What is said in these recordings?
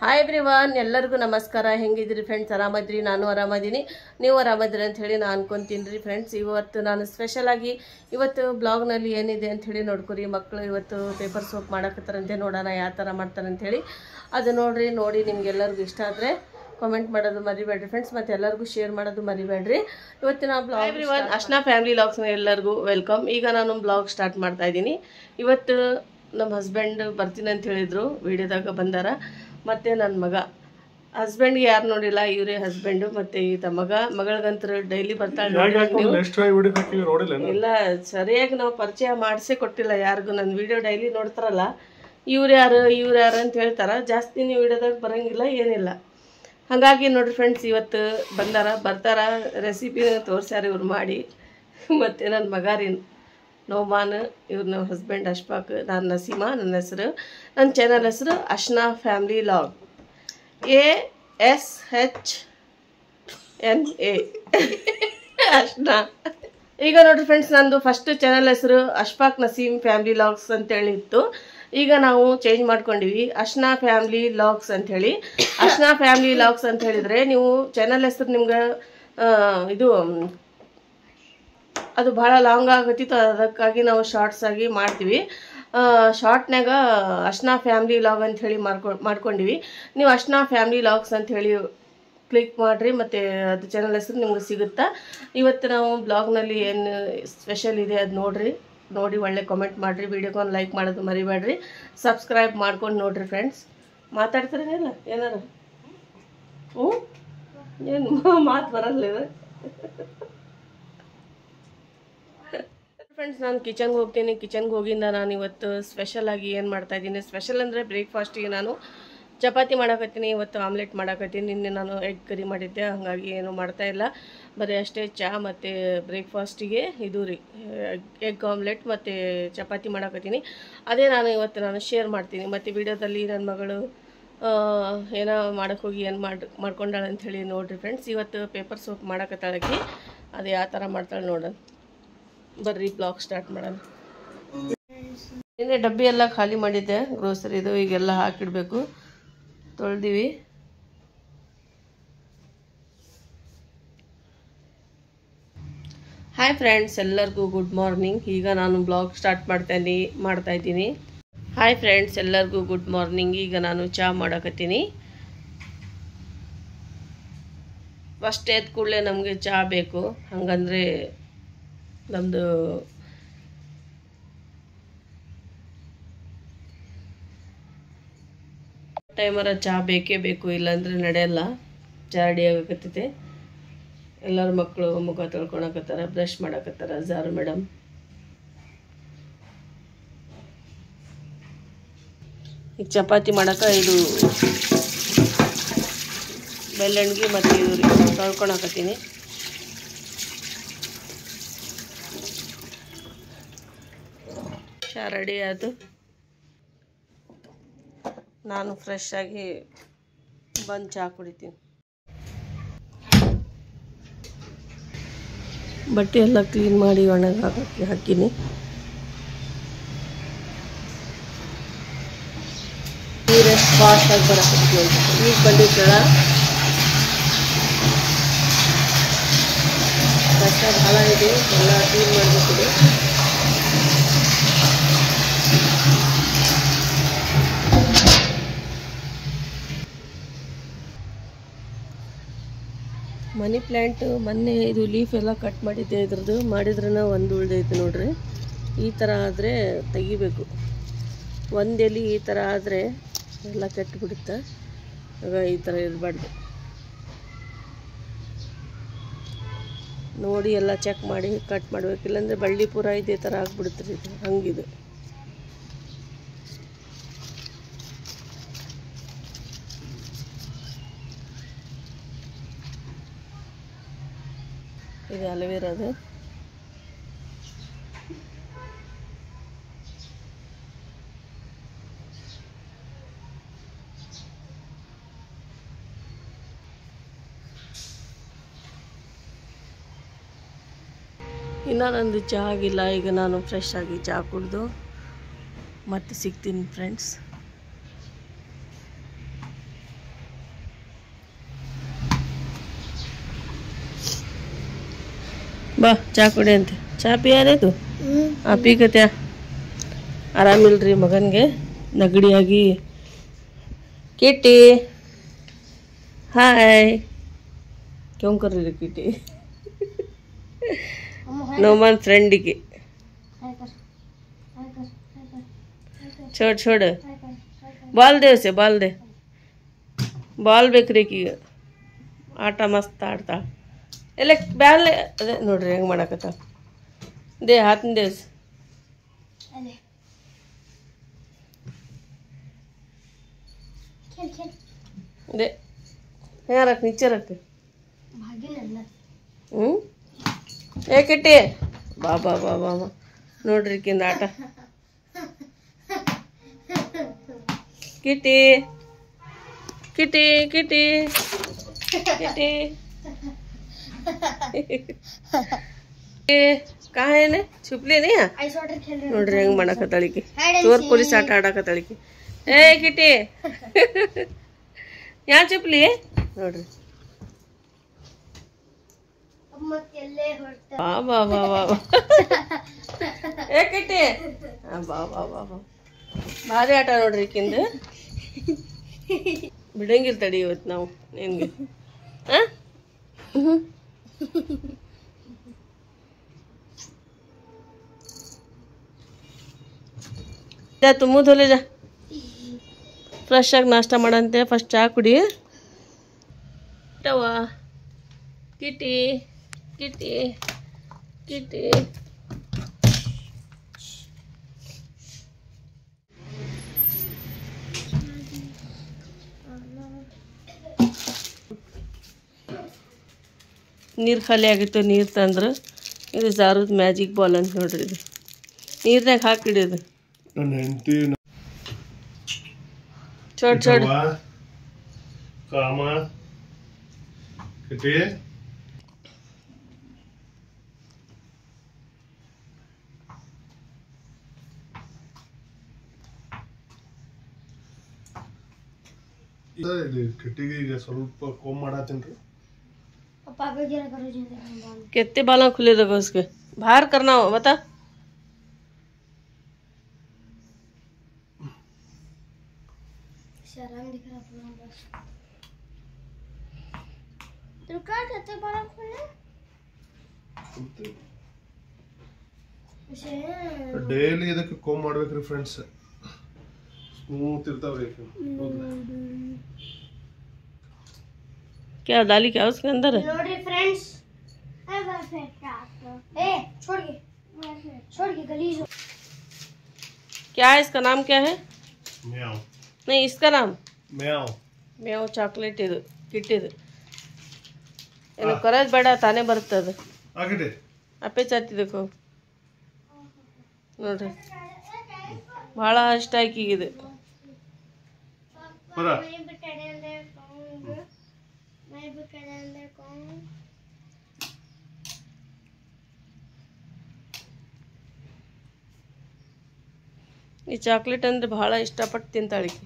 Hi everyone, ಎಲ್ಲರಿಗೂ ನಮಸ್ಕಾರ. ಹೆಂಗಿದ್ರಿ friends? ಆರಾಮದ್ರಿ? ನಾನು ಆರಾಮದೀನಿ, ನೀವು ಆರಾಮದ್ರಿ ಅಂತ ಹೇಳಿ ನಾನು ಅನ್ಕೊಂತೀನಿ ರೀ ಫ್ರೆಂಡ್ಸ್. ಇವತ್ತು ನಾನು ಸ್ಪೆಷಲ್ ಆಗಿ ಇವತ್ತು ಬ್ಲಾಗ್ನಲ್ಲಿ ಏನಿದೆ ಅಂತ ಹೇಳಿ ನೋಡ್ಕೊರಿ. ಮಕ್ಕಳು ಇವತ್ತು ಪೇಪರ್ ಸೋಪ್ ಮಾಡಕತ್ತಾರಂತೆ, ನೋಡೋಣ ಯಾವ ಥರ ಮಾಡ್ತಾರೆ ಅಂತ ಹೇಳಿ. ಅದು ನೋಡಿ ನಿಮ್ಗೆಲ್ಲರಿಗೂ ಇಷ್ಟ ಆದರೆ ಕಾಮೆಂಟ್ ಮಾಡೋದು ಮರಿಬೇಡ್ರಿ ಫ್ರೆಂಡ್ಸ್, ಮತ್ತು ಎಲ್ಲರಿಗೂ ಶೇರ್ ಮಾಡೋದು ಮರಿಬೇಡ್ರಿ. ಇವತ್ತಿನ ಬ್ಲಾಗ್ ಎವ್ರಿವನ್, ಅಶ್ನಾ ಫ್ಯಾಮಿಲಿ ವ್ಲಾಗ್ಸ್ನ ಎಲ್ಲರಿಗೂ ವೆಲ್ಕಮ್. ಈಗ ನಾನು ಬ್ಲಾಗ್ ಸ್ಟಾರ್ಟ್ ಮಾಡ್ತಾ ಇದ್ದೀನಿ. ಇವತ್ತು ನಮ್ಮ ಹಸ್ಬೆಂಡ್ ಬರ್ತೀನಿ ಅಂತ ಹೇಳಿದರು, ವಿಡಿಯೋದಾಗ ಬಂದಾರ. ಮತ್ತು ನನ್ನ ಮಗ, ಹಸ್ಬೆಂಡ್ಗೆ ಯಾರು ನೋಡಿಲ್ಲ, ಇವರೇ ಹಸ್ಬೆಂಡು. ಮತ್ತು ಈತ ಮಗಳಿಗಂತೂ ಡೈಲಿ ಬರ್ತಾಳೆ. ಇಲ್ಲ, ಸರಿಯಾಗಿ ನಾವು ಪರಿಚಯ ಮಾಡಿಸೇ ಕೊಟ್ಟಿಲ್ಲ ಯಾರಿಗೂ. ನನ್ನ ವಿಡಿಯೋ ಡೈಲಿ ನೋಡ್ತಾರಲ್ಲ, ಇವ್ರು ಯಾರು ಅಂತ ಹೇಳ್ತಾರೆ. ಜಾಸ್ತಿ ನೀವು ವಿಡಿಯೋದಾಗ ಬರೋಂಗಿಲ್ಲ, ಏನಿಲ್ಲ. ಹಾಗಾಗಿ ನೋಡ್ರಿ ಫ್ರೆಂಡ್ಸ್, ಇವತ್ತು ಬರ್ತಾರ ರೆಸಿಪಿನ ತೋರಿಸ್ಯಾರ ಇವ್ರು ಮಾಡಿ. ಮತ್ತು ನನ್ನ ಮಗ ರೀ ನೋಮಾನ್, ಇವ್ರ ನಮ್ಮ ಹಸ್ಬೆಂಡ್ ಅಶ್ಫಾಕ್, ನಾನು ನಸೀಮಾ, ನನ್ನ ಹೆಸರು. ನನ್ನ ಚಾನಲ್ ಹೆಸರು ಅಶ್ನಾ ಫ್ಯಾಮಿಲಿ ವ್ಲಾಗ್, ASHNA ಅಶ್ನಾ. ಈಗ ನೋಡ್ರಿ ಫ್ರೆಂಡ್ಸ್, ನಂದು ಫಸ್ಟ್ ಚಾನಲ್ ಹೆಸರು ಅಶ್ಫಾಕ್ ನಸೀಮ್ ಫ್ಯಾಮಿಲಿ ವ್ಲಾಗ್ಸ್ ಅಂತೇಳಿತ್ತು. ಈಗ ನಾವು ಚೇಂಜ್ ಮಾಡ್ಕೊಂಡಿವಿ, ಅಶ್ನಾ ಫ್ಯಾಮಿಲಿ ವ್ಲಾಗ್ಸ್ ಅಂಥೇಳಿ. ಅಶ್ನಾ ಫ್ಯಾಮಿಲಿ ವ್ಲಾಗ್ಸ್ ಅಂತ ಹೇಳಿದರೆ ನೀವು ಚಾನಲ್ ಹೆಸರು ನಿಮ್ಗೆ ಇದು ಅದು ಭಾಳ ಲಾಂಗ್ ಆಗತ್ತಿತ್ತು, ಅದಕ್ಕಾಗಿ ನಾವು ಶಾರ್ಟ್ಸ್ ಆಗಿ ಮಾಡ್ತೀವಿ. ಶಾರ್ಟ್ನಾಗ ಅಶ್ನಾ ಫ್ಯಾಮಿಲಿ ವ್ಲಾಗ್ ಅಂತ ಹೇಳಿ ಮಾಡ್ಕೊಂಡಿವಿ. ನೀವು ಅಶ್ನಾ ಫ್ಯಾಮಿಲಿ ವ್ಲಾಗ್ಸ್ ಅಂತ ಹೇಳಿ ಕ್ಲಿಕ್ ಮಾಡಿರಿ, ಮತ್ತು ಅದು ಚಾನಲ್ ಹೆಸರು ನಿಮ್ಗೆ ಸಿಗುತ್ತಾ. ಇವತ್ತು ನಾವು ಬ್ಲಾಗ್ನಲ್ಲಿ ಏನು ಸ್ಪೆಷಲ್ ಇದೆ ಅದು ನೋಡಿ ಒಳ್ಳೆ ಕಾಮೆಂಟ್ ಮಾಡಿರಿ. ವಿಡಿಯೋಗೊಂದು ಲೈಕ್ ಮಾಡೋದು ಮರಿಬೇಡ್ರಿ, ಸಬ್ಸ್ಕ್ರೈಬ್ ಮಾಡ್ಕೊಂಡು ನೋಡಿರಿ ಫ್ರೆಂಡ್ಸ್. ಮಾತಾಡ್ತಾರೇನಿಲ್ಲ ಏನಾರು? ಏನು ಮಾತು ಬರಲ್ಲ ಫ್ರೆಂಡ್ಸ್. ನಾನು ಕಿಚನ್ಗೆ ಹೋಗ್ತೀನಿ. ಕಿಚನ್ಗೆ ಹೋಗಿಂದ ನಾನು ಇವತ್ತು ಸ್ಪೆಷಲ್ ಆಗಿ ಏನು ಮಾಡ್ತಾಯಿದ್ದೀನಿ, ಸ್ಪೆಷಲ್ ಅಂದರೆ ಬ್ರೇಕ್ಫಾಸ್ಟಿಗೆ ನಾನು ಚಪಾತಿ ಮಾಡಾಕತ್ತೀನಿ. ಇವತ್ತು ಆಮ್ಲೆಟ್ ಮಾಡಾಕತ್ತೀನಿ. ನಿನ್ನೆ ನಾನು ಎಗ್ ಕರಿ ಮಾಡಿದ್ದೆ, ಹಾಗಾಗಿ ಏನು ಮಾಡ್ತಾಯಿಲ್ಲ, ಬರೀ ಅಷ್ಟೇ ಚಹಾ ಮತ್ತು ಬ್ರೇಕ್ಫಾಸ್ಟಿಗೆ ಇದು ರೀ ಎಗ್ ಆಮ್ಲೆಟ್ ಮತ್ತು ಚಪಾತಿ ಮಾಡಾಕತ್ತೀನಿ. ಅದೇ ಇವತ್ತು ಶೇರ್ ಮಾಡ್ತೀನಿ. ಮತ್ತು ವಿಡಿಯೋದಲ್ಲಿ ನನ್ನ ಮಗಳು ಏನೋ ಮಾಡೋಕ್ಕೆ ಹೋಗಿ ಏನು ಮಾಡ್ಕೊಂಡಾಳೆ ಅಂಥೇಳಿ ನೋಡಿರಿ ಫ್ರೆಂಡ್ಸ್. ಇವತ್ತು ಪೇಪರ್ ಸೋಪ್ ಮಾಡಾಕತ್ತಾಳಕಿ, ಅದು ಯಾವ ಥರ ಮಾಡ್ತಾಳೆ ನೋಡೋಣ ಬರ್ರಿ, ಬ್ಲಾಗ್ ಸ್ಟಾರ್ಟ್ ಮಾಡೋಣ. ನಿನ್ನೆ ಡಬ್ಬಿ ಎಲ್ಲ ಖಾಲಿ ಮಾಡಿದ್ದೆ ಗ್ರೋಸರಿದು, ಈಗೆಲ್ಲ ಹಾಕಿಡಬೇಕು. ತೊಳೆದಿವಿ. ಹಾಯ್ ಫ್ರೆಂಡ್ಸ್, ಎಲ್ಲರಿಗೂ ಗುಡ್ ಮಾರ್ನಿಂಗ್. ಈಗ ನಾನು ಬ್ಲಾಗ್ ಸ್ಟಾರ್ಟ್ ಮಾಡ್ತಾ ಇದ್ದೀನಿ. ಹಾಯ್ ಫ್ರೆಂಡ್ಸ್, ಎಲ್ಲರಿಗೂ ಗುಡ್ ಮಾರ್ನಿಂಗ್. ಈಗ ನಾನು ಚಹಾ ಮಾಡಾಕತ್ತೀನಿ. ಫಸ್ಟ್ ಎದ್ದ ಕೂಡಲೇ ನಮಗೆ ಚಹಾ ಬೇಕು, ಹಂಗಂದರೆ ನಮ್ಮದು ಟೈಮರ ಚಹಾ ಬೇಕೇ ಬೇಕು, ಇಲ್ಲಾಂದರೆ ನಡೆಯಲ್ಲ. ಚಹಾ ರೆಡಿ ಆಗಕತ್ತೈತೆ. ಎಲ್ಲರ ಮಕ್ಕಳು ಮುಖ ತೊಳ್ಕೊಳಕತ್ತಾರ, ಬ್ರಷ್ ಮಾಡಕತ್ತಾರ. ಜಾರು ಮೇಡಮ್ ಈಗ ಚಪಾತಿ ಮಾಡಕ್ಕೆ ಇದು ಬೆಲ್ಲಣ್ಗಿ ಮತ್ತು ಇದು ತೊಳ್ಕೊಳಕತ್ತೀನಿ. ಚಹಾ ರೆಡಿ ಆಯಿತು. ನಾನು ಫ್ರೆಶ್ ಆಗಿ ಬಂದು ಚಹಾ ಕುಡಿತೀನಿ. ಬಟ್ಟೆ ಎಲ್ಲ ಕ್ಲೀನ್ ಮಾಡಿ ಒಣಗಾಕಿ ಹಾಕೀನಿ. ನೀರೆಷ್ಟು ಫಾಸ್ಟಾಗಿ ಬರಕತ್ತಿ ಅಂತ ಈಗ ಬಂದಿದ್ದಳ. ಕಷ್ಟ ಭಾಳ ಇದೆ, ಎಲ್ಲ ಕ್ಲೀನ್ ಮಾಡಬೇಕಿದೆ. ಮನಿ ಪ್ಲ್ಯಾಂಟ್ ಮೊನ್ನೆ ಇದು ಲೀಫ್ ಎಲ್ಲ ಕಟ್ ಮಾಡಿದ್ದೆ, ಇದ್ರದ್ದು ಮಾಡಿದ್ರನ ಒಂದು ಉಳ್ದೈತೆ ನೋಡ್ರಿ. ಈ ಥರ ಆದರೆ ತೆಗಿಬೇಕು. ಒಂದು ಎಲೆ ಈ ಥರ ಆದರೆ ಎಲ್ಲ ಕೆಟ್ಟುಬಿಡುತ್ತೆ, ಆಗ ಈ ಥರ ಇರಬಾರ್ದು. ನೋಡಿ ಎಲ್ಲ ಚೆಕ್ ಮಾಡಿ ಕಟ್ ಮಾಡಬೇಕು, ಇಲ್ಲಾಂದರೆ ಬಳ್ಳಿ ಪೂರ ಇದೇ ಥರ ಆಗಿಬಿಡುತ್ತೆ ರೀ. ಇದು ಹಂಗಿದು. ಇದು ಅಲೋವೆರಾದು. ಇನ್ನೂ ನಂದು ಚಹಾ ಆಗಿಲ್ಲ. ಈಗ ನಾನು ಫ್ರೆಶ್ ಆಗಿ ಚಹಾ ಕುಡಿದು ಮತ್ತೆ ಸಿಗ್ತೀನಿ ಫ್ರೆಂಡ್ಸ್. ಬಾ ಚಾ ಕುಡಿ ಅಂತೆ. ಚಾ ಪಿಯಾರೇದು ಪೀಕತ್ಯಾ ಆರಾಮಿಲ್ರಿ ಮಗನಿಗೆ ನಗಡಿಯಾಗಿ. ಕಿಟ್ಟಿ ಹಾಯ್ ಕ್यों कर रही किटी नोमान फ्रेंडिಗೆ छोड़ छोड़ ಬಾಲ್ ದೇವ್ ಸೆ ಬಾಲ್ ದೇ ಬಾಲ್ ಬೇಕ್ರಿ ಈಗ ಆಟ ಮಸ್ತ್ ಆಡ್ತಾಳ. ಎಲ್ಲ ಬ್ಯಾಲ್ ಅದೇ ನೋಡ್ರಿ ಹೆಂಗೆ ಮಾಡಕತ್ತ ದೇ ಹಾತಿನ ದೇವ್ಸ್ दे यहाँ रख नीचे रख ए किट्टी बाबा बाबा नोड्री किंद आಟ किट्टी किट्टी किट्टी किट्टी कहाँ है ने छुपली नहीं नोड्री ಹೆಂಗ್ ಮಾಡಕತ್ತಾಳಿಕಿ ಚೋರ್ ಪೊಲೀಸ್ ಆಟ ಆಡಕತ್ತಾಳಿಕಿ ए किट्टी यहाँ चुपली नोड्री बा बा बा बा ए किट्टी बा बा बा बा ಭಾರಿ ಆಟ ನೋಡ್ರಿ ಕಿಂದ ಬಿಡಂಗಿಲ್ಲ ತಡಿ ಇವತ್ತು ನಾವು ನಿನ್ಗೆ जा तू मुँह धो ले जा फ्रेश आಗಿ नाश्ता ಮಾಡಂತೆ ಫಸ್ಟ್ ಚಾ ಕುಡಿ ಟವಾ ಕಿಟಿ ಕಿಟಿ ಕಿಟಿ ನೀರು ಖಾಲಿ ಆಗಿತ್ತು ನೀರು ತಂದ್ರೆ ಇದು ಜಾರದ ಮ್ಯಾಜಿಕ್ ಬಾಲ್ ಅಂತ ನೋಡ್ರಿ ಇದು ನೀರ್ನಾಗ ಹಾಕಿಡಿದು ನನ್ನ ಹೆಂಡತಿ छोड़ छोड़ कामा किटे किटिಗೆ ಈಗ ಸ್ವಲ್ಪ ಕೋಮ್ ಮಾಡಾತೀನಿ पापा पे गिरा करो जिंदे बाल कितने बाल खुले देखो उसके बाहर करना हो बता शर्म दिख रहा अपना बस तो क्या कहते बाल खुले ಡೈಲಿ ಇದಕ್ಕೆ ಕೋಮ್ ಮಾಡಬೇಕ್ರಿ ಫ್ರೆಂಡ್ಸ್ ಸ್ಮೂತ್ ಇರ್ತಾವ್ರಿ क्या डाली क्या उसके अंदर है फ्रेंड्स छोड़ के गलीज क्या है इसका नाम क्या है म्याऊ नहीं इसका नाम म्याऊ म्याऊ ಚಾಕ್ಲೇಟ್ ಇದು ಕಿಟ್ಟಿದು ಏನು ಕರज ಬೇಡ ತಾನೇ ಬರ್ತದೆ ಆಗಿದೆ ಅಪ್ಪೆ ಚಾತಿದಕ್ಕೆ ನೋಡ್ರಿ ಬಹಳ ಇಷ್ಟ ಆಕಿಗಿದೆ ಬರ ಈ ಚಾಕ್ಲೇಟ್ ಅಂದ್ರೆ ಬಹಳ ಇಷ್ಟಪಟ್ಟು ತಿಂತಾಳಿಕೆ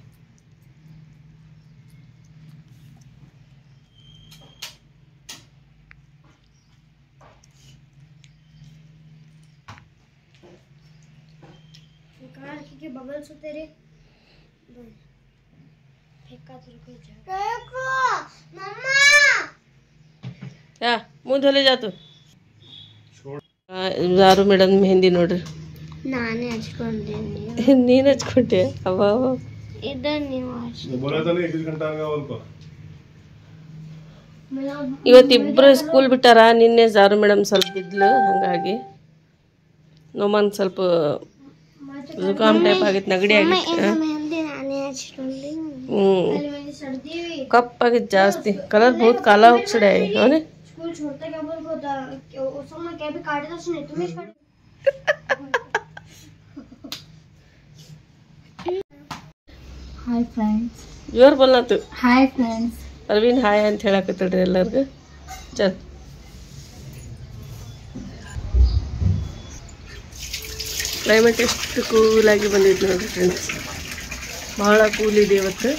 के बगल से तेरे फेंका तो देखो मम्मा क्या मुंह धोले जा तू छोड़ जारू ಮೇಡಂ ಮೆಹಂದಿ ನೋಡ್ರಿ ನಾನೇ ಹಚ್ಕೊಂಡಿದ್ದೀನಿ ನೀನು ಹಚ್ಕೊಂಡೆ ಅವ ಇದನ್ನ ನೀವು ಹಚ್ಚಿ ಬೋಲಾತಾನೆ 1 ಗಂಟೆ ಆಗವಲ್ಪ ಇವತ್ತಿಬ್ರು ಸ್ಕೂಲ್ ಬಿಟ್ಟಾರ ನಿನ್ನೆ ಜಾರು ಮೇಡಂ ಸ್ವಲ್ಪ ಬಿದ್ಲು ಹಂಗಾಗಿ ನೋಮನ್ ಸ್ವಲ್ಪ जुकाम टाइप ಆಗಿತ್ತು ನೆಗಡಿ ಆಗಿತ್ತು कप ಆಗಿತ್ತು ಜಾಸ್ತಿ कलर बहुत काला उछड़ा है है स्कूल छोड़ता क्या बोल होता उस समय क्या भी काटे तो सुने तुम्हें हाय फ्रेंड्स जोर बोलना तू हाय फ्रेंड्स अरविंद हाय ಅಂತ ಹೇಳಕತ್ತಳ್ರಿ ಎಲ್ಲರಿಗೂ ಚಲ್ ಕ್ಲೈಮೇಟ್ ಎಷ್ಟು ಕೂಲಾಗಿ ಬಂದಿತ್ತು ನೋಡಿರಿ ಫ್ರೆಂಡ್ಸ್ ಭಾಳ ಕೂಲ್ ಇದೆ ಇವತ್ತು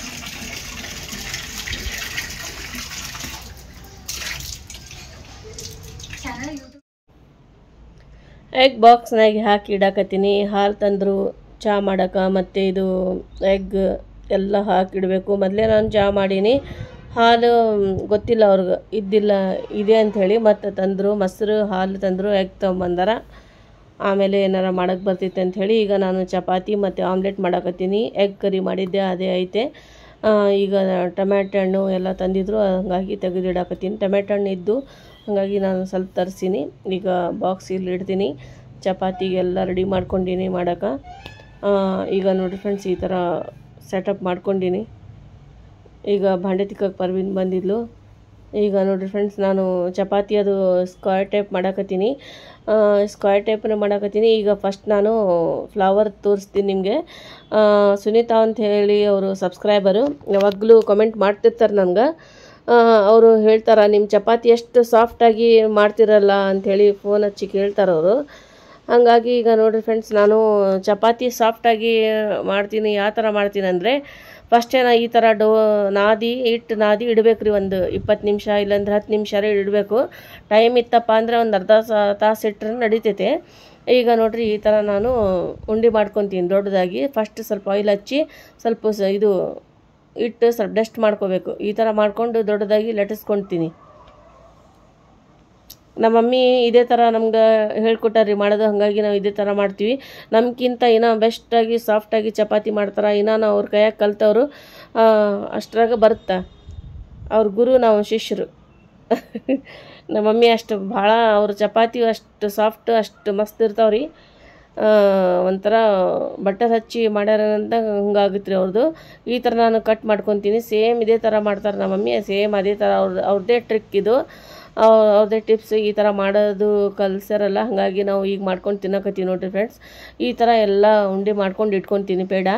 ಎಗ್ ಬಾಕ್ಸ್ನಾಗೆ ಹಾಕಿ ಇಡಾಕತ್ತೀನಿ. ಹಾಲು ತಂದರು ಚಹಾ ಮಾಡೋಕೆ, ಮತ್ತು ಇದು ಎಗ್ ಎಲ್ಲ ಹಾಕಿಡಬೇಕು. ಮೊದಲೇ ನಾನು ಚಹಾ ಮಾಡೀನಿ, ಹಾಲು ಗೊತ್ತಿಲ್ಲ ಅವ್ರಿಗೆ ಇದ್ದಿಲ್ಲ ಇದೆ ಅಂಥೇಳಿ. ಮತ್ತು ತಂದರು ಮೊಸರು, ಹಾಲು ತಂದರು, ಎಗ್ ತೊಗೊಂಬಂದಾರ. ಆಮೇಲೆ ಏನಾರ ಮಾಡೋಕ್ಕೆ ಬರ್ತಿತ್ತು ಅಂಥೇಳಿ ಈಗ ನಾನು ಚಪಾತಿ ಮತ್ತು ಆಮ್ಲೆಟ್ ಮಾಡಾಕತ್ತೀನಿ. ಎಗ್ ಕರಿ ಮಾಡಿದ್ದೆ ಅದೇ ಐತೆ. ಈಗ ಟೊಮ್ಯಾಟೊ ಹಣ್ಣು ಎಲ್ಲ ತಂದಿದ್ರು, ಹಾಗಾಗಿ ತೆಗೆದಿಡಾಕತ್ತೀನಿ. ಟೊಮ್ಯಾಟೊ ಹಣ್ಣು ಇದ್ದು ಹಾಗಾಗಿ ನಾನು ಸ್ವಲ್ಪ ತರಿಸೀನಿ. ಈಗ ಬಾಕ್ಸ್ ಇಲ್ಲಿ ಇಡ್ತೀನಿ. ಚಪಾತಿಗೆಲ್ಲ ರೆಡಿ ಮಾಡ್ಕೊಂಡೀನಿ ಮಾಡೋಕೆ. ಈಗ ನೋಡಿರಿ ಫ್ರೆಂಡ್ಸ್, ಈ ಥರ ಸೆಟಪ್ ಮಾಡ್ಕೊಂಡೀನಿ. ಈಗ ಭಾಂಡೆ ತಿಕ್ಕಕ್ಕೆ ಪರ್ವಿನ್ ಬಂದಿದ್ಲು. ಈಗ ನೋಡಿರಿ ಫ್ರೆಂಡ್ಸ್, ನಾನು ಚಪಾತಿ ಅದು ಸ್ಕ್ವೇರ್ ಟೈಪ್ ಮಾಡಾಕತ್ತೀನಿ. ಸ್ಕ್ವೇರ್ ಟೈಪನ್ನು ಮಾಡಾಕತ್ತೀನಿ. ಈಗ ಫಸ್ಟ್ ನಾನು ಫ್ಲವರ್ ತೋರಿಸ್ತೀನಿ ನಿಮಗೆ. ಸುನೀತಾ ಅಂತ ಹೇಳಿ ಅವರು ಸಬ್ಸ್ಕ್ರೈಬರು, ಯಾವಾಗಲೂ ಕಮೆಂಟ್ ಮಾಡ್ತಿರ್ತಾರೆ ನನಗೆ. ಅವರು ಹೇಳ್ತಾರೆ, ನಿಮ್ಮ ಚಪಾತಿ ಎಷ್ಟು ಸಾಫ್ಟಾಗಿ ಮಾಡ್ತಿರಲ್ಲ ಅಂಥೇಳಿ ಫೋನ್ ಹಚ್ಚಿ ಕೇಳ್ತಾರೆ ಅವರು. ಹಾಗಾಗಿ ಈಗ ನೋಡಿರಿ ಫ್ರೆಂಡ್ಸ್, ನಾನು ಚಪಾತಿ ಸಾಫ್ಟಾಗಿ ಮಾಡ್ತೀನಿ. ಯಾವ ಥರ ಮಾಡ್ತೀನಿ ಅಂದರೆ, ಫಸ್ಟೇ ನಾನು ಈ ಥರ ಹಿಟ್ಟು ನಾದಿ ಇಡಬೇಕು ರೀ. ಒಂದು 20 ನಿಮಿಷ ಇಲ್ಲಾಂದ್ರೆ 10 ನಿಮಿಷ ಇಡಬೇಕು. ಟೈಮ್ ಇತ್ತಪ್ಪ ಅಂದರೆ ಒಂದು ಅರ್ಧ ತಾಸು ಇಟ್ಟರೆ ನಡೀತೈತೆ. ಈಗ ನೋಡಿರಿ, ಈ ಥರ ನಾನು ಉಂಡೆ ಮಾಡ್ಕೊತೀನಿ ದೊಡ್ಡದಾಗಿ. ಫಸ್ಟ್ ಸ್ವಲ್ಪ ಆಯಿಲ್ ಹಚ್ಚಿ ಸ್ವಲ್ಪ ಇದು ಇಟ್ಟು ಸ್ವಲ್ಪ ಡಸ್ಟ್ ಮಾಡ್ಕೋಬೇಕು. ಈ ಥರ ಮಾಡಿಕೊಂಡು ದೊಡ್ಡದಾಗಿ ಲಟ್ಟಿಸ್ಕೊಳ್ತೀನಿ. ನಮ್ಮ ಮಮ್ಮಿ ಇದೇ ಥರ ನಮ್ಗೆ ಹೇಳ್ಕೊಟ್ಟಾರ್ರಿ ಮಾಡೋದು. ಹಾಗಾಗಿ ನಾವು ಇದೇ ಥರ ಮಾಡ್ತೀವಿ. ನಮ್ಗಿಂತ ಇನ್ನೂ ಬೆಸ್ಟಾಗಿ ಸಾಫ್ಟಾಗಿ ಚಪಾತಿ ಮಾಡ್ತಾರೆ. ಇನ್ನೂ ಅವ್ರ ಕೈಯಾಗ ಕಲ್ತವರು. ಅಷ್ಟರಾಗ ಬರುತ್ತೆ. ಅವ್ರ ಗುರು, ನಾವು ಶಿಷ್ಯರು. ನಮ್ಮ ಮಮ್ಮಿ ಅಷ್ಟು ಭಾಳ ಅವ್ರ ಚಪಾತಿ ಅಷ್ಟು ಸಾಫ್ಟ್, ಅಷ್ಟು ಮಸ್ತ್ ಇರ್ತಾವ್ರಿ. ಒಂಥರ ಬಟರ್ ಹಚ್ಚಿ ಮಾಡ್ಯಾರಂತ ಹಂಗಾಗುತ್ತೆ ರೀ ಅವ್ರದ್ದು. ಈ ಥರ ನಾನು ಕಟ್ ಮಾಡ್ಕೊತೀನಿ. ಸೇಮ್ ಇದೇ ಥರ ಮಾಡ್ತಾರೆ ನಮ್ಮ ಮಮ್ಮಿ. ಸೇಮ್ ಅದೇ ಥರ ಅವ್ರದ್ದೇ ಟ್ರಿಕ್ ಇದು, ಅವ್ರದ್ದೇ ಟಿಪ್ಸ್. ಈ ಥರ ಮಾಡೋದು ಕಲ್ಸ್ಯಾರಲ್ಲ, ಹಾಗಾಗಿ ನಾವು ಈಗ ಮಾಡ್ಕೊಂಡು ತಿನ್ನಕತ್ತೀವಿ ನೋಡಿರಿ ಫ್ರೆಂಡ್ಸ್. ಈ ಥರ ಎಲ್ಲ ಉಂಡೆ ಮಾಡ್ಕೊಂಡು ಇಟ್ಕೊತೀನಿ ಪೇಡ.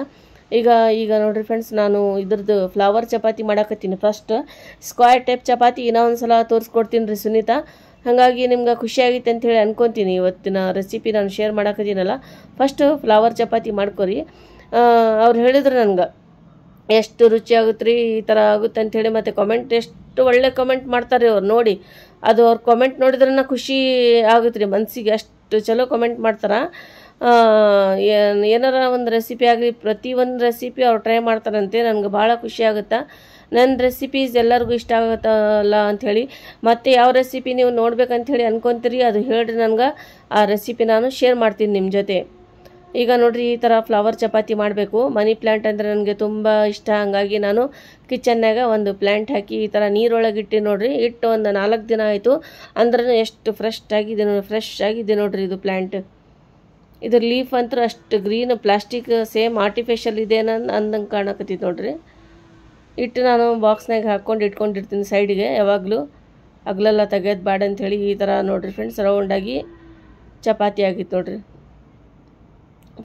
ಈಗ ನೋಡಿರಿ ಫ್ರೆಂಡ್ಸ್, ನಾನು ಇದ್ರದ್ದು ಫ್ಲವರ್ ಚಪಾತಿ ಮಾಡಾಕತ್ತೀನಿ. ಫಸ್ಟ್ ಸ್ಕ್ವೇರ್ ಟೈಪ್ ಚಪಾತಿ ಇನ್ನೊಂದು ಸಲ ತೋರಿಸ್ಕೊಡ್ತೀನಿ ರೀ ಸುನೀತಾ. ಹಾಗಾಗಿ ನಿಮ್ಗೆ ಖುಷಿಯಾಗಿತ್ತು ಅಂಥೇಳಿ ಅನ್ಕೊತೀನಿ. ಇವತ್ತಿನ ರೆಸಿಪಿ ನಾನು ಶೇರ್ ಮಾಡಾಕತ್ತೀನಲ್ಲ, ಫಸ್ಟು ಫ್ಲವರ್ ಚಪಾತಿ ಮಾಡ್ಕೊರಿ. ಅವ್ರು ಹೇಳಿದ್ರು ನನಗೆ ಎಷ್ಟು ರುಚಿ ಆಗುತ್ತೆ ರೀ, ಈ ಥರ ಆಗುತ್ತೆ ಅಂಥೇಳಿ. ಮತ್ತು ಕಮೆಂಟ್ ಎಷ್ಟು ಒಳ್ಳೆ ಕಮೆಂಟ್ ಮಾಡ್ತಾರೆ ಅವ್ರು ನೋಡಿ. ಅದು ಅವ್ರ ಕಮೆಂಟ್ ನೋಡಿದ್ರೆ ಖುಷಿ ಆಗುತ್ತೆ ರೀ ಮನಸ್ಸಿಗೆ. ಅಷ್ಟು ಚಲೋ ಕಮೆಂಟ್ ಮಾಡ್ತಾರೆ. ಏನಾರ ಒಂದು ರೆಸಿಪಿ ಆಗಲಿ, ಪ್ರತಿಯೊಂದು ರೆಸಿಪಿ ಅವ್ರು ಟ್ರೈ ಮಾಡ್ತಾರಂತೆ. ನನಗೆ ಭಾಳ ಖುಷಿ ಆಗುತ್ತೆ. ನನ್ನ ರೆಸಿಪೀಸ್ ಎಲ್ಲರಿಗೂ ಇಷ್ಟ ಆಗುತ್ತಲ್ಲ ಅಂಥೇಳಿ. ಮತ್ತು ಯಾವ ರೆಸಿಪಿ ನೀವು ನೋಡ್ಬೇಕಂಥೇಳಿ ಅನ್ಕೊತೀರಿ ಅದು ಹೇಳ್ರಿ ನನಗೆ. ಆ ರೆಸಿಪಿ ನಾನು ಶೇರ್ ಮಾಡ್ತೀನಿ ನಿಮ್ಮ ಜೊತೆ. ಈಗ ನೋಡಿರಿ, ಈ ಥರ ಫ್ಲವರ್ ಚಪಾತಿ ಮಾಡಬೇಕು. ಮನಿ ಪ್ಲ್ಯಾಂಟ್ ಅಂದರೆ ನನಗೆ ತುಂಬ ಇಷ್ಟ. ಹಾಗಾಗಿ ನಾನು ಕಿಚನ್ನಾಗ ಒಂದು ಪ್ಲ್ಯಾಂಟ್ ಹಾಕಿ ಈ ಥರ ನೀರೊಳಗೆ ಇಟ್ಟು ನೋಡಿರಿ. ಇಟ್ಟು ಒಂದು 4 ದಿನ ಆಯಿತು. ಅಂದ್ರೆ ಎಷ್ಟು ಫ್ರೆಶ್ ಆಗಿದೆ ನೋಡಿರಿ ಇದು ಪ್ಲ್ಯಾಂಟ್. ಇದ್ರ ಲೀಫ್ ಅಂತೂ ಅಷ್ಟು ಗ್ರೀನ್, ಪ್ಲಾಸ್ಟಿಕ್ ಸೇಮ್ ಆರ್ಟಿಫಿಷಿಯಲ್ ಇದೆ ಅಂದಂಗೆ ಕಾಣಕತ್ತೈತೆ ನೋಡಿರಿ. ಇಟ್ಟು ನಾನು ಬಾಕ್ಸ್ನಾಗ ಹಾಕ್ಕೊಂಡು ಇಟ್ಕೊಂಡಿರ್ತೀನಿ ಸೈಡಿಗೆ. ಯಾವಾಗಲೂ ಅಗಲೆಲ್ಲ ತೆಗೆಯೋದು ಬೇಡ ಅಂಥೇಳಿ. ಈ ಥರ ನೋಡಿರಿ ಫ್ರೆಂಡ್ಸ್, ರೌಂಡಾಗಿ ಚಪಾತಿ ಆಗಿತ್ತು ನೋಡಿರಿ.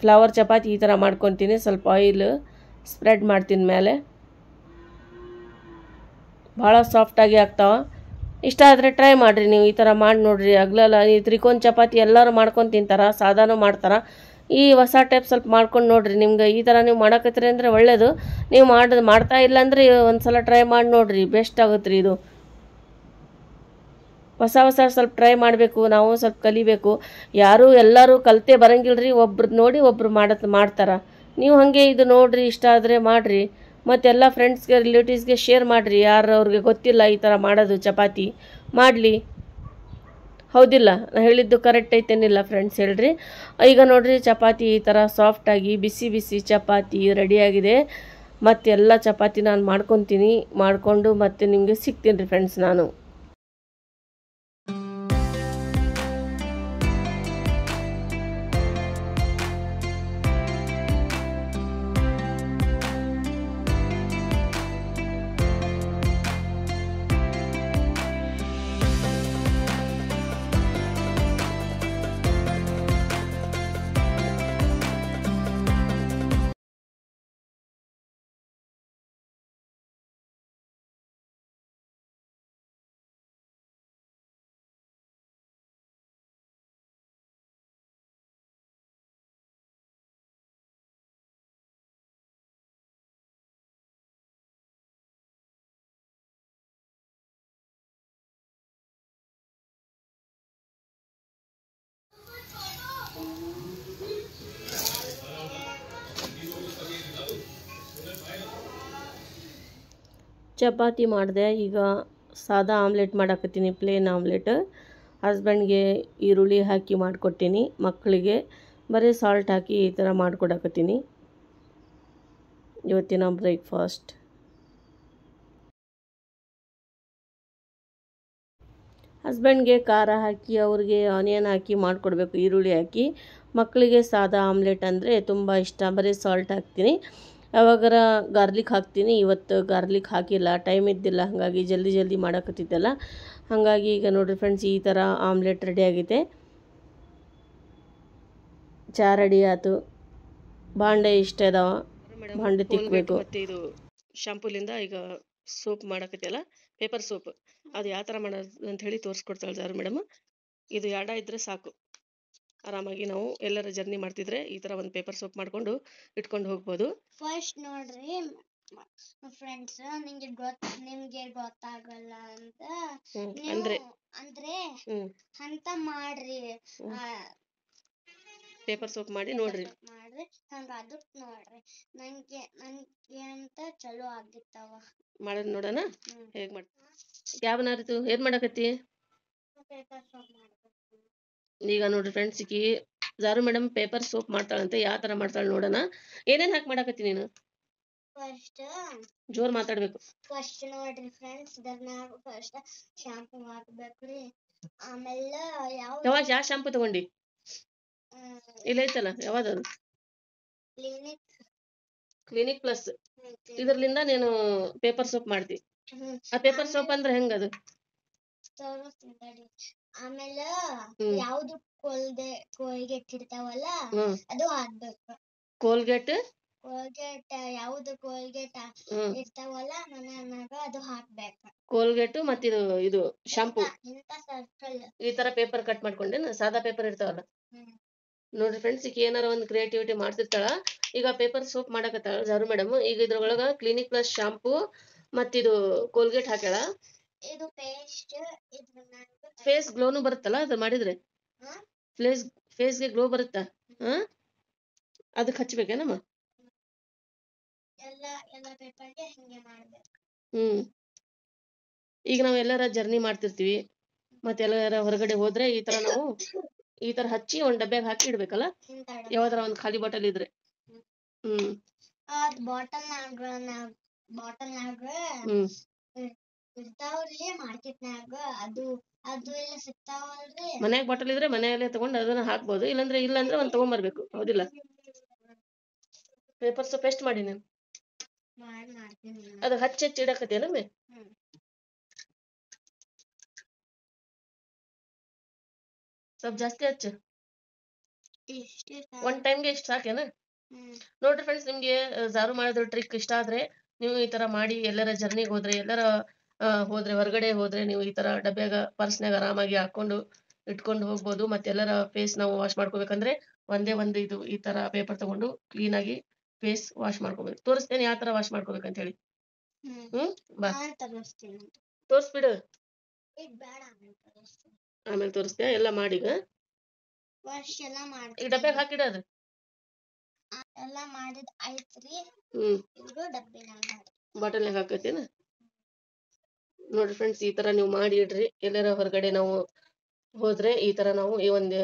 ಫ್ಲವರ್ ಚಪಾತಿ ಈ ಥರ ಮಾಡ್ಕೊತೀನಿ. ಸ್ವಲ್ಪ ಆಯಿಲ್ ಸ್ಪ್ರೆಡ್ ಮಾಡ್ತೀನಿ ಮೇಲೆ. ಭಾಳ ಸಾಫ್ಟಾಗಿ ಆಗ್ತಾವೆ. ಇಷ್ಟ ಆದರೆ ಟ್ರೈ ಮಾಡಿರಿ ನೀವು. ಈ ಥರ ಮಾಡಿ ನೋಡಿರಿ. ಅಗಲೆಲ್ಲ ಈ ತ್ರಿಕೋನ ಚಪಾತಿ ಎಲ್ಲರೂ ಮಾಡ್ಕೊಂಡು ತಿಂತಾರೆ, ಸಾದಾನು ಮಾಡ್ತಾರೆ. ಈ ಹೊಸ ಟೈಪ್ ಸ್ವಲ್ಪ ಮಾಡ್ಕೊಂಡು ನೋಡಿರಿ. ನಿಮ್ಗೆ ಈ ಥರ ನೀವು ಮಾಡಕತ್ತೀರಿ ಅಂದರೆ ಒಳ್ಳೆಯದು. ನೀವು ಮಾಡ್ತಾ ಇಲ್ಲ ಅಂದರೆ ಒಂದು ಸಲ ಟ್ರೈ ಮಾಡಿ ನೋಡಿರಿ, ಬೆಸ್ಟ್ ಆಗುತ್ತೆ ರೀ ಇದು. ಹೊಸ ಸ್ವಲ್ಪ ಟ್ರೈ ಮಾಡಬೇಕು, ನಾವು ಸ್ವಲ್ಪ ಕಲಿಬೇಕು. ಎಲ್ಲರೂ ಕಲಿತೇ ಬರಂಗಿಲ್ಲ ರೀ. ಒಬ್ರು ನೋಡಿ ಒಬ್ರು ಮಾಡ್ತಾರೆ. ನೀವು ಹಾಗೆ ಇದು ನೋಡಿರಿ, ಇಷ್ಟ ಆದರೆ ಮಾಡಿರಿ. ಮತ್ತೆಲ್ಲ ಫ್ರೆಂಡ್ಸ್ಗೆ, ರಿಲೇಟಿವ್ಸ್ಗೆ ಶೇರ್ ಮಾಡಿರಿ. ಯಾರು ಅವ್ರಿಗೆ ಗೊತ್ತಿಲ್ಲ ಈ ಥರ ಮಾಡೋದು ಚಪಾತಿ, ಮಾಡಲಿ. ಹೌದಿಲ್ಲ? ನಾನು ಹೇಳಿದ್ದು ಕರೆಕ್ಟ್ ಐತೇನಿಲ್ಲ ಫ್ರೆಂಡ್ಸ್ ಹೇಳ್ರಿ. ಈಗ ನೋಡಿರಿ, ಚಪಾತಿ ಈ ಥರ ಸಾಫ್ಟಾಗಿ ಬಿಸಿ ಬಿಸಿ ಚಪಾತಿ ರೆಡಿಯಾಗಿದೆ. ಮತ್ತು ಎಲ್ಲ ಚಪಾತಿ ನಾನು ಮಾಡಿಕೊಂಡು ಮತ್ತೆ ನಿಮಗೆ ಸಿಗ್ತೀನಿ ರೀ ಫ್ರೆಂಡ್ಸ್ ನಾನು. ಚಪಾತಿ ಮಾಡಿದೆ. ಈಗ ಸಾದಾ ಆಮ್ಲೆಟ್ ಮಾಡಾಕತ್ತೀನಿ, ಪ್ಲೇನ್ ಆಮ್ಲೆಟ್. ಹಸ್ಬೆಂಡ್ಗೆ ಈರುಳ್ಳಿ ಹಾಕಿ ಮಾಡಿಕೊಡ್ತೀನಿ, ಮಕ್ಕಳಿಗೆ ಬರೀ ಸಾಲ್ಟ್ ಹಾಕಿ ಈ ಥರ ಮಾಡಿಕೊಡಕತ್ತೀನಿ. ಇವತ್ತಿನ ಬ್ರೇಕ್ಫಾಸ್ಟ್. ಹಸ್ಬೆಂಡ್ಗೆ ಖಾರ ಹಾಕಿ ಅವ್ರಿಗೆ ಆನಿಯನ್ ಹಾಕಿ ಮಾಡಿಕೊಡ್ಬೇಕು, ಈರುಳ್ಳಿ ಹಾಕಿ. ಮಕ್ಕಳಿಗೆ ಸಾದಾ ಆಮ್ಲೆಟ್ ಅಂದರೆ ತುಂಬ ಇಷ್ಟ, ಬರೀ ಸಾಲ್ಟ್ ಹಾಕ್ತೀನಿ. ಯಾವಾಗಾರ ಗಾರ್ಲಿಕ್ ಹಾಕ್ತೀನಿ. ಇವತ್ತು ಗಾರ್ಲಿಕ್ ಹಾಕಿಲ್ಲ, ಟೈಮ್ ಇದ್ದಿಲ್ಲ, ಹಾಗಾಗಿ ಜಲ್ದಿ ಜಲ್ದಿ ಮಾಡಕತ್ತಿದ್ದಲ್ಲ. ಹಾಗಾಗಿ ಈಗ ನೋಡಿರಿ ಫ್ರೆಂಡ್ಸ್, ಈ ಥರ ಆಮ್ಲೆಟ್ ರೆಡಿ ಆಗಿದೆ. ಚಹಾ ರೆಡಿ ಆಯ್ತು. ಬಾಂಡೆ ಇಷ್ಟ ಇದಾವ, ಬಾಂಡೆ ತಿಕ್ಕಬೇಕು. ಮತ್ತು ಇದು ಶಾಂಪೂಲಿಂದ ಈಗ ಸೋಪ್ ಮಾಡಕತ್ತಿಯಲ್ಲ, ಪೇಪರ್ ಸೋಪ್, ಅದು ಯಾವ ಥರ ಮಾಡೋದು ಅಂತ ಹೇಳಿ ತೋರಿಸ್ಕೊಡ್ತಾಳೆ ಜಾರು ಮೇಡಮ್. ಇದು ಎರಡ ಇದ್ರೆ ಸಾಕು, ಆರಾಮಾಗಿ ನಾವು ಎಲ್ಲರ ಜರ್ನಿ ಮಾಡ್ತಿದ್ರೆ ಈ ಥರ ಒಂದು ಪೇಪರ್ ಸೋಪ್ ಮಾಡ್ಕೊಂಡು ಇಟ್ಕೊಂಡು ಹೋಗ್ಬೋದು. ಫಸ್ಟ್ ನೋಡ್ರಿ ಫ್ರೆಂಡ್ಸ್, ನಿಮ್ಗೆ ಗೊತ್ತಾಗಲ್ಲ ಅಂತ ಅಂದ್ರೆ ಅಂತ ಮಾಡ್ರಿ, ಪೇಪರ್ ಸೋಪ್ ಮಾಡಿ ನೋಡ್ರಿ, ಹಂಗ ಅದಕ್ ನೋಡ್ರಿ ನಂಗೆ ಅಂತ ಚಲೋ ಆಗಿರ್ತಾವ. ಮಾಡೋದು ನೋಡೋಣ ಹೇಗ್ ಮಾಡ. ಯಾವನಾರಿತು ಏನ್ ಮಾಡಕತ್ತಿ? ಈಗ ನೋಡ್ರಿ ಫ್ರೆಂಡ್ಸ್, ಈಕಿ ಜಾರು ಮೇಡಮ್ ಪೇಪರ್ ಸೋಪ್ ಮಾಡ್ತಾಳಂತೆ. ಯಾವ ತರ ಮಾಡ್ತಾಳೆ ನೋಡೋಣ. ಏನೇನ್ ಹಾಕಿ ಮಾಡಕತ್ತಿ ನೀನು? ಫಸ್ಟ್ ಜೋರ್ ಮಾತಾಡ್ಬೇಕು. ಫಸ್ಟ್ ನೋಡ್ರಿ ಫ್ರೆಂಡ್ಸ್, ಇದ್ರನಾಗ ಫಸ್ಟ್ ಶಾಂಪೂ ಹಾಕ್ಬೇಕ್ರಿ. ಆಮೇಲೆ ಯಾವ ಶಾಂಪೂ ತಗೊಂಡಿ? ಇಲ್ಲ ಐತಲ್ಲ, ಯಾವ್ದದು? Clinic plus. ಇದ್ರಲಿಂದ ನೀನು ಪೇಪರ್ ಸೋಪ್ ಮಾಡ್ತಿ. ಆ ಪೇಪರ್ ಸೋಪ್ ಅಂದ್ರೆ ಹೆಂಗದು? ಆಮೇಲೆ ಯಾವ್ದು ಕೋಲ್ಗೇಟ್ ಇರ್ತಾವಲ್ಲ ಅದು ಹಾಕ್ಬೇಕು. ಕೋಲ್ಗೇಟ್ ಯಾವ್ದು ಕೋಲ್ಗೇಟ್ ಇರ್ತಾವಲ್ಲ ಮನ್ಯಾಗ ಅದು ಹಾಕ್ಬೇಕು. ಕೋಲ್ಗೇಟ್ ಮತ್ತಿದು ಇದು ಶಾಂಪೂ. ಇಂತ ಸರ್ಕಲ್ ಈ ತರ ಪೇಪರ್ ಕಟ್ ಮಾಡ್ಕೊಂಡೇನ? ಸಾದಾ ಪೇಪರ್ ಇರ್ತಾವಲ್ಲ. ನೋಡ್ರಿ ಫ್ರೆಂಡ್ಸ್, ಈಗ ಏನಾರ ಒಂದು ಕ್ರಿಯೇಟಿವಿಟಿ ಮಾಡ್ತಿರ್ತಾಳ. ಈಗ ಪೇಪರ್ ಸೋಪ್ ಮಾಡಕತ್ತಾಳ ಜಾರು ಮೇಡಮ್. ಈಗ ಇದ್ರೊಳಗ ಕ್ಲಿನಿಕ್ ಪ್ಲಸ್ ಶಾಂಪೂ ಮತ್ತಿದು ಕೋಲ್ಗೇಟ್ ಹಾಕ್ಯಾಳ. ಇದು ಪೇಸ್ಟ್. ಫೇಸ್ ಗ್ಲೋನು ಬರುತ್ತಲ್ಲ ಅದು ಮಾಡಿದ್ರೆ? ಫೇಸ್ಗೆ ಗ್ಲೋ ಬರುತ್ತಾ? ಅದಕ್ಕೆ ಹಚ್ಬೇಕೇನಮ್ಮ? ಎಲ್ಲ ಪೇಪರ್ಗೆ ಹಿಂಗೆ ಮಾಡ್ಬೇಕು. ಈಗ ನಾವ್ ಎಲ್ಲಾರ ಜರ್ನಿ ಮಾಡ್ತಿರ್ತೀವಿ, ಮತ್ತೆ ಎಲ್ಲಾರ ಹೊರಗಡೆ ಹೋದ್ರೆ ಈ ತರ ನಾವು ಈ ತರ ಹಚ್ಚಿ ಒಂದ್ ಡಬ್ಬ್ಯಾಗ ಹಾಕಿ ಇಡ್ಬೇಕಲ್ಲ, ಯಾವ್ದಾರ ಒಂದ್ ಖಾಲಿ ಬಾಟಲ್ ಇದ್ರೆ. ಬಾಟಲ್ನಾಗ ಇರ್ತಾವ್ರಿ ಮಾರ್ಕೆಟ್ನಾಗ, ಅದು ಎಲ್ಲ ಸಿಗ್ತಾವಲ್ರಿ. ಮನ್ಯಾಗ ಬಾಟಲ್ ಇದ್ರೆ ಮನೆಯಲ್ಲೇ ತಗೊಂಡು ಅದನ್ನ ಹಾಕ್ಬೋದು, ಇಲ್ಲಾಂದ್ರೆ ಒಂದ್ ತಗೊಂಡ್ಬರ್ಬೇಕು, ಹೌದಿಲ್ಲ? ಪೇಪರ್ ಸೋಪ್ ಎಷ್ಟ್ ಮಾಡಿ ನೀನು? ಅದು ಹಚ್ಚಿ ಇಡಕತ್ತೇನಮ್ಮೆ? ಸ್ವಲ್ಪ ಜಾಸ್ತಿ ಹಚ್ಚ. ಒಂದ್ ಟೈಮ್ಗೆ ಇಷ್ಟ ಸಾಕೇನ? ನೋಡ್ರಿ ಫ್ರೆಂಡ್ಸ್, ನಿಮ್ಗೆ ಜಾರು ಮಾಡೋದ್ರ ಟ್ರಿಕ್ ಇಷ್ಟ ಆದ್ರೆ ನೀವು ಈ ತರ ಮಾಡಿ ಎಲ್ಲರ ಜರ್ನಿಗೆ ಹೋದ್ರೆ, ಎಲ್ಲರ ಹೊರಗಡೆ ಹೋದ್ರೆ ನೀವು ಈ ತರ ಡಬ್ಬ್ಯಾಗ ಪರ್ಸ್ನಾಗ ಆರಾಮಾಗಿ ಹಾಕೊಂಡು ಇಟ್ಕೊಂಡು ಹೋಗ್ಬೋದು. ಮತ್ತೆ ಎಲ್ಲರ ಫೇಸ್ ನಾವು ವಾಶ್ ಮಾಡ್ಕೋಬೇಕಂದ್ರೆ ಒಂದೇ ಒಂದು ಇದು ಈ ತರ ಪೇಪರ್ ತಗೊಂಡು ಕ್ಲೀನ್ ಆಗಿ ಫೇಸ್ ವಾಶ್ ಮಾಡ್ಕೋಬೇಕು. ತೋರಿಸ್ತೇನೆ ಯಾವ ತರ ವಾಶ್ ಮಾಡ್ಕೋಬೇಕಂತ ಹೇಳಿ. ಬಾ ತೋರ್ಸ್ಬಿಡು. ಆಮೇಲೆ ತೋರಿಸ್ತೇನೆ ಎಲ್ಲ ಮಾಡಿ. ಈಗ ಡಬ್ಬ್ಯಾಗ ಹಾಕಿಡೋದು ಎಲ್ಲ ಮಾಡಿದ್ ಆಯ್ತ್ರಿ. ಬಾಟಲ್ನಾಗ ಹಾಕತ್ತೇನ? ನೋಡ್ರಿ ಫ್ರೆಂಡ್ಸ್, ಈ ತರ ನೀವು ಮಾಡಿ ಇಡ್ರಿ. ಎಲ್ಲರ ಹೊರಗಡೆ ನಾವು ಹೋದ್ರೆ ಈ ತರ ನಾವು ಈ ಒಂದ್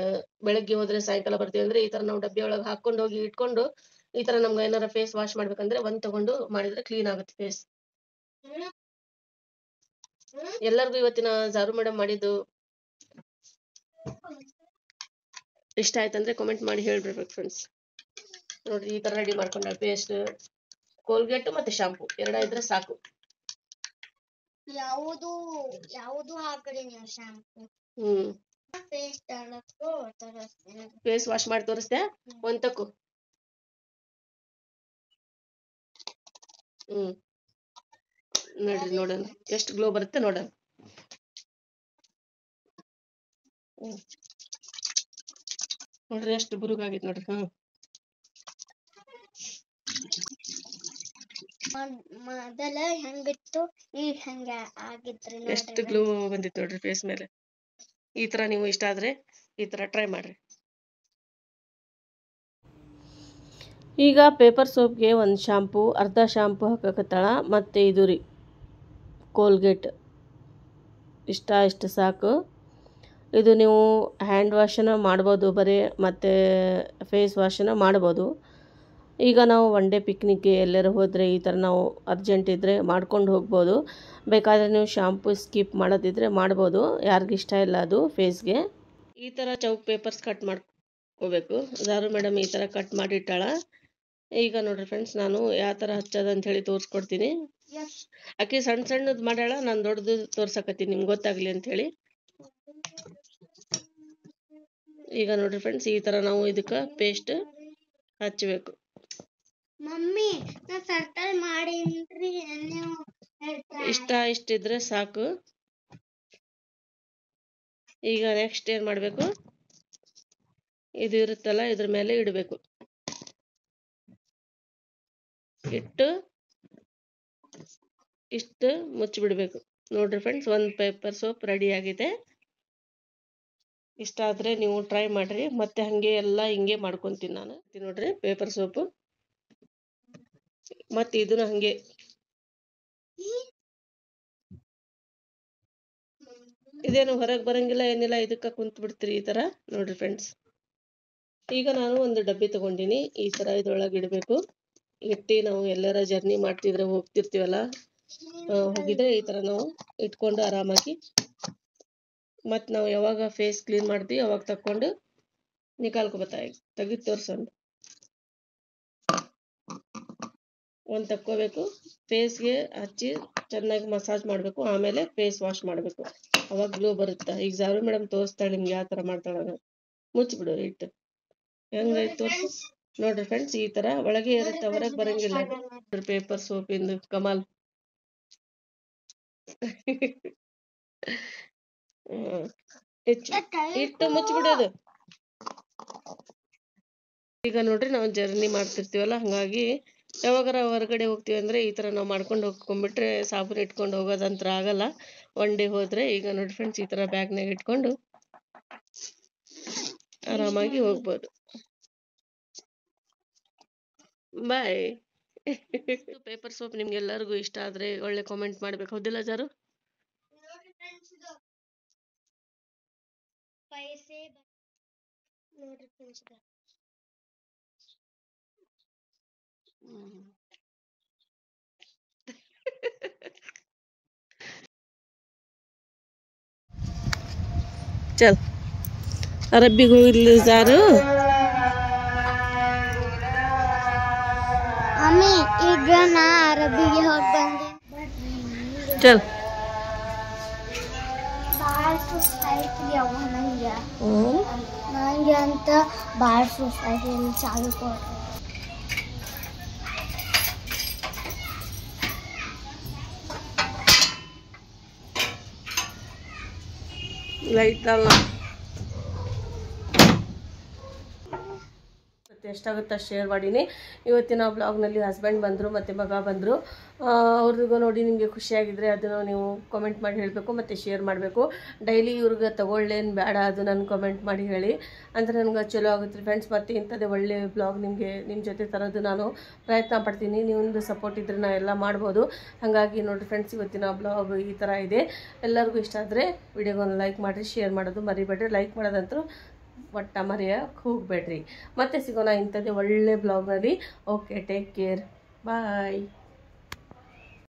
ಬೆಳಗ್ಗೆ ಹೋದ್ರೆ ಸಾಯಂಕಾಲ ಬರ್ತೀವಿ ಅಂದ್ರೆ ಈ ತರ ನಾವು ಡಬ್ಬಿ ಒಳಗೆ ಹಾಕೊಂಡು ಹೋಗಿ ಇಟ್ಕೊಂಡು ಈ ತರ ನಮ್ಗೆ ಏನಾರ ಫೇಸ್ ವಾಶ್ ಮಾಡ್ಬೇಕಂದ್ರೆ ಒಂದ್ ತಗೊಂಡು ಮಾಡಿದ್ರೆ ಕ್ಲೀನ್ ಆಗುತ್ತೆ ಫೇಸ್. ಎಲ್ಲರಿಗೂ ಇವತ್ತಿನ ಜಾರು ಮೇಡಮ್ ಮಾಡಿದ್ದು ಇಷ್ಟ ಆಯ್ತಂದ್ರೆ ಕಾಮೆಂಟ್ ಮಾಡಿ ಹೇಳ್ಬಿಡ್ಬೇಕು ಫ್ರೆಂಡ್ಸ್. ನೋಡ್ರಿ ಈ ತರ ರೆಡಿ ಮಾಡ್ಕೊಂಡ ಪೇಸ್ಟ್, ಕೋಲ್ಗೇಟ್ ಮತ್ತೆ ಶಾಂಪೂ ಎರಡ ಇದ್ರೆ ಸಾಕು. ಯಾವುದು ಹಾಕ್ರಿ ನೀವು ಶಾಂಪೂ? ಫೇಸ್ ವಾಶ್ ಮಾಡಿ ತೋರಿಸ್ತೆ ಒಂದ್ ತಕ್ಕು. ನೋಡ್ರಿ, ನೋಡೋಣ ಎಷ್ಟು ಗ್ಲೋ ಬರುತ್ತೆ ನೋಡೋಣ. ನೋಡ್ರಿ ಎಷ್ಟು ಬುರುಗಾಗೈತೆ ನೋಡ್ರಿ. ಮೊದಲ ಹೆಂಗಿತ್ತು ಈಗ ಹೆಂಗ ಆಗಿದ್ರಿ, ಎಷ್ಟು ಗ್ಲೋ ಬಂದಿತ್ತು ನೋಡ್ರಿ ಫೇಸ್ ಮೇಲೆ. ಈ ತರ ನೀವು ಇಷ್ಟ ಆದ್ರೆ ಈ ತರ ಟ್ರೈ ಮಾಡ್ರಿ. ಈಗ ಪೇಪರ್ ಸೋಪ್ಗೆ ಒಂದು ಶಾಂಪೂ, ಅರ್ಧ ಶಾಂಪೂ ಹಾಕಕತ್ತಾಳ. ಮತ್ತೆ ಇದು ರೀ ಕೋಲ್ಗೇಟ್ ಇಷ್ಟು ಸಾಕು. ಇದು ನೀವು ಹ್ಯಾಂಡ್ ವಾಶನ್ನು ಮಾಡ್ಬೋದು ಬರೀ, ಮತ್ತು ಫೇಸ್ ವಾಶನ್ನು ಮಾಡ್ಬೋದು. ಈಗ ನಾವು ಒನ್ ಡೇ ಪಿಕ್ನಿಕ್ಗೆ ಎಲ್ಲರೂ ಹೋದರೆ ಈ ಥರ ನಾವು ಅರ್ಜೆಂಟ್ ಇದ್ದರೆ ಮಾಡ್ಕೊಂಡು ಹೋಗ್ಬೋದು. ಬೇಕಾದರೆ ನೀವು ಶಾಂಪೂ ಸ್ಕಿಪ್ ಮಾಡೋದಿದ್ರೆ ಮಾಡ್ಬೋದು, ಯಾರಿಗಿಷ್ಟ ಇಲ್ಲ ಅದು ಫೇಸ್ಗೆ. ಈ ಥರ ಚೌಕ್ ಪೇಪರ್ಸ್ ಕಟ್ ಮಾಡ್ಕೋಬೇಕು. ಝಾರು ಮೇಡಮ್ ಈ ಥರ ಕಟ್ ಮಾಡಿಟ್ಟಾಳ. ಈಗ ನೋಡ್ರಿ ಫ್ರೆಂಡ್ಸ್, ನಾನು ಯಾವ ಥರ ಹಚ್ಚೋದು ಅಂಥೇಳಿ ತೋರಿಸ್ಕೊಡ್ತೀನಿ. ಆಕೆ ಸಣ್ಣ ಸಣ್ಣದು ಮಾಡ್ಯಾಳ, ನಾನು ದೊಡ್ಡದು ತೋರ್ಸಕತ್ತೀನಿ ನಿಮ್ಗೆ ಗೊತ್ತಾಗಲಿ ಅಂಥೇಳಿ. ಈಗ ನೋಡ್ರಿ ಫ್ರೆಂಡ್ಸ್, ಈ ಥರ ನಾವು ಇದಕ್ಕೆ ಪೇಸ್ಟ್ ಹಚ್ಚಬೇಕು. ಮಮ್ಮಿ ನಾ ಸರ್ಕಲ್ ಮಾಡೀನ್ರಿ, ನೀವು ಇಷ್ಟಿದ್ರೆ ಸಾಕು. ಈಗ ನೆಕ್ಸ್ಟ್ ಏನು ಮಾಡಬೇಕು, ಇದು ಇರುತ್ತಲ್ಲ ಇದ್ರ ಮೇಲೆ ಇಡಬೇಕು. ಇಟ್ಟು ಇಷ್ಟು ಮುಚ್ಚಿಬಿಡ್ಬೇಕು. ನೋಡ್ರಿ ಫ್ರೆಂಡ್ಸ್, ಒಂದು ಪೇಪರ್ ಸೋಪ್ ರೆಡಿ ಆಗಿದೆ. ಇಷ್ಟ ಆದರೆ ನೀವು ಟ್ರೈ ಮಾಡಿರಿ. ಮತ್ತೆ ಹಾಗೆ ಎಲ್ಲ ಹಿಂಗೆ ಮಾಡ್ಕೊತೀನಿ ನಾನು. ನೋಡ್ರಿ ಪೇಪರ್ ಸೋಪು, ಮತ್ತು ಇದನ್ನು ಹಾಗೆ ಇದೇನು ಹೊರಗೆ ಬರಂಗಿಲ್ಲ ಏನಿಲ್ಲ, ಇದಕ್ಕೆ ಕುಂತು ಬಿಡ್ತೀರಿ ಈ ಥರ. ನೋಡ್ರಿ ಫ್ರೆಂಡ್ಸ್, ಈಗ ನಾನು ಒಂದು ಡಬ್ಬಿ ತೊಗೊಂಡಿನಿ. ಈ ಥರ ಇದ್ರೊಳಗೆ ಇಡಬೇಕು. ಇಟ್ಟು ನಾವು ಎಲ್ಲರ ಜರ್ನಿ ಮಾಡ್ತಿದ್ರೆ ಹೋಗ್ತಿರ್ತೀವಲ್ಲ, ಹೋಗಿದ್ರೆ ಈ ಥರ ನಾವು ಇಟ್ಕೊಂಡು ಆರಾಮಾಗಿ, ಮತ್ತು ನಾವು ಯಾವಾಗ ಫೇಸ್ ಕ್ಲೀನ್ ಮಾಡ್ತೀವಿ ಅವಾಗ ತಕ್ಕೊಂಡು ನಿಕಾಲ್ಕೊಬತ್ತಾಗಿ ತೆಗೆದು ತೋರ್ಸೋಣ. ಒಂದು ತಕ್ಕೋಬೇಕು, ಫೇಸ್ಗೆ ಹಚ್ಚಿ ಚೆನ್ನಾಗಿ ಮಸಾಜ್ ಮಾಡಬೇಕು. ಆಮೇಲೆ ಫೇಸ್ ವಾಶ್ ಮಾಡಬೇಕು, ಅವಾಗ ಗ್ಲೋ ಬರುತ್ತೆ. ಈಗ ಝಾರು ಮೇಡಮ್ ತೋರಿಸ್ತಾಳೆ ನಿಮ್ಗೆ ಯಾವ ಥರ ಮಾಡ್ತಾಳೆ. ಮುಚ್ಚಿಬಿಡು ಇಟ್ಟು. ಹೆಂಗೈತೆ ತೋರಿಸು. ನೋಡ್ರಿ ಫ್ರೆಂಡ್ಸ್, ಈ ಥರ ಒಳಗೆ ಇರುತ್ತೆ, ಹೊರಗೆ ಬರಂಗಿಲ್ಲ. ಪೇಪರ್ ಸೋಪಿಂದು ಕಮಾಲ್. ಇಟ್ಟು ಮುಚ್ಚಿಬಿಡೋದು. ಈಗ ನೋಡ್ರಿ, ನಾವು ಜರ್ನಿ ಮಾಡ್ತಿರ್ತೀವಲ್ಲ, ಹಾಗಾಗಿ ಯಾವಾಗಾರ ಹೊರಗಡೆ ಹೋಗ್ತೀವಿ ಅಂದರೆ ಈ ಥರ ನಾವು ಮಾಡ್ಕೊಂಡು ಹೋಗ್ಕೊಂಡ್ಬಿಟ್ರೆ ಸಾಬೂನು ಇಟ್ಕೊಂಡು ಹೋಗೋದಂತ್ರ ಆಗಲ್ಲ ಒನ್ ಡೇ ಹೋದರೆ. ಈಗ ನೋಡಿ ಫ್ರೆಂಡ್ಸ್, ಈ ಥರ ಬ್ಯಾಗ್ನಾಗ ಇಟ್ಕೊಂಡು ಆರಾಮಾಗಿ ಹೋಗ್ಬೋದು. ಬಾಯ್. ಪೇಪರ್ ಸೋಪ್ ನಿಮ್ಗೆಲ್ಲರಿಗೂ ಇಷ್ಟ ಆದರೆ ಒಳ್ಳೆ ಕಾಮೆಂಟ್ ಮಾಡ್ಬೇಕು, ಹೌದಿಲ್ಲ ಝಾರು? ನೋಡ್ರಿ ಫ್ರೆಂಡ್ಸ್, ಚಲ್ ಅರಬ್ಬಿಗೆ ಹೋಗಿರ್ಲಿ ಝಾರು. ಮಮ್ಮಿ ಈಗ ನಾ ಅರಬ್ಬಿಗೆ ಹೋಗಿ ಬಂದೆ. ಚಲ್. ಭಾಳ ಸುಸ್ತಾಯ್ತು ಅವ್ವ ನಂಗೆ ಅಂತ ಭಾಳ ಸುಸ್ತಾಯ್ತು. ಚಾಲು ಕೊಡ್ರಿ. ಲೈಟ್ ಅಲ್ಲ, ಎಷ್ಟಾಗುತ್ತಾ ಶೇರ್ ಮಾಡೀನಿ. ಇವತ್ತಿನ ಬ್ಲಾಗ್ನಲ್ಲಿ ಹಸ್ಬೆಂಡ್ ಬಂದರು ಮತ್ತು ಮಗ ಬಂದರು. ಅವ್ರಿಗೂ ನೋಡಿ ನಿಮಗೆ ಖುಷಿಯಾಗಿದ್ದರೆ ಅದನ್ನು ನೀವು ಕಾಮೆಂಟ್ ಮಾಡಿ ಹೇಳಬೇಕು ಮತ್ತು ಶೇರ್ ಮಾಡಬೇಕು. ಡೈಲಿ ಇವ್ರಿಗೆ ತಗೊಳ್ಳೇನು ಬೇಡ, ಅದು ನಾನು ಕಾಮೆಂಟ್ ಮಾಡಿ ಹೇಳಿ, ಅಂದರೆ ನನಗೆ ಚಲೋ ಆಗುತ್ತೆ ಫ್ರೆಂಡ್ಸ್. ಮತ್ತು ಇಂಥದ್ದೇ ಒಳ್ಳೆಯ ಬ್ಲಾಗ್ ನಿಮಗೆ ನಿಮ್ಮ ಜೊತೆ ತರೋದು ನಾನು ಪ್ರಯತ್ನ ಪಡ್ತೀನಿ. ನಿಮ್ಮದು ಸಪೋರ್ಟ್ ಇದ್ದರೆ ನಾನು ಎಲ್ಲ ಮಾಡ್ಬೋದು. ಹಾಗಾಗಿ ನೋಡಿ ಫ್ರೆಂಡ್ಸ್, ಇವತ್ತಿನ ಬ್ಲಾಗ್ ಈ ಥರ ಇದೆ. ಎಲ್ಲರಿಗೂ ಇಷ್ಟ ಆದರೆ ವಿಡಿಯೋಗೊಂದು ಲೈಕ್ ಮಾಡಿರಿ, ಶೇರ್ ಮಾಡೋದು ಮರಿಬೇಡ್ರಿ. ಲೈಕ್ ಮಾಡೋದಂತೂ ಒಟ್ಟ ಮರೆಯೋಕ್ಕೆ ಹೋಗಬೇಡ್ರಿ. ಮತ್ತೆ ಸಿಗೋಣ ಇಂಥದ್ದೇ ಒಳ್ಳೆ ಬ್ಲಾಗ್ನಲ್ಲಿ. ಓಕೆ, ಟೇಕ್ ಕೇರ್, ಬಾಯ್.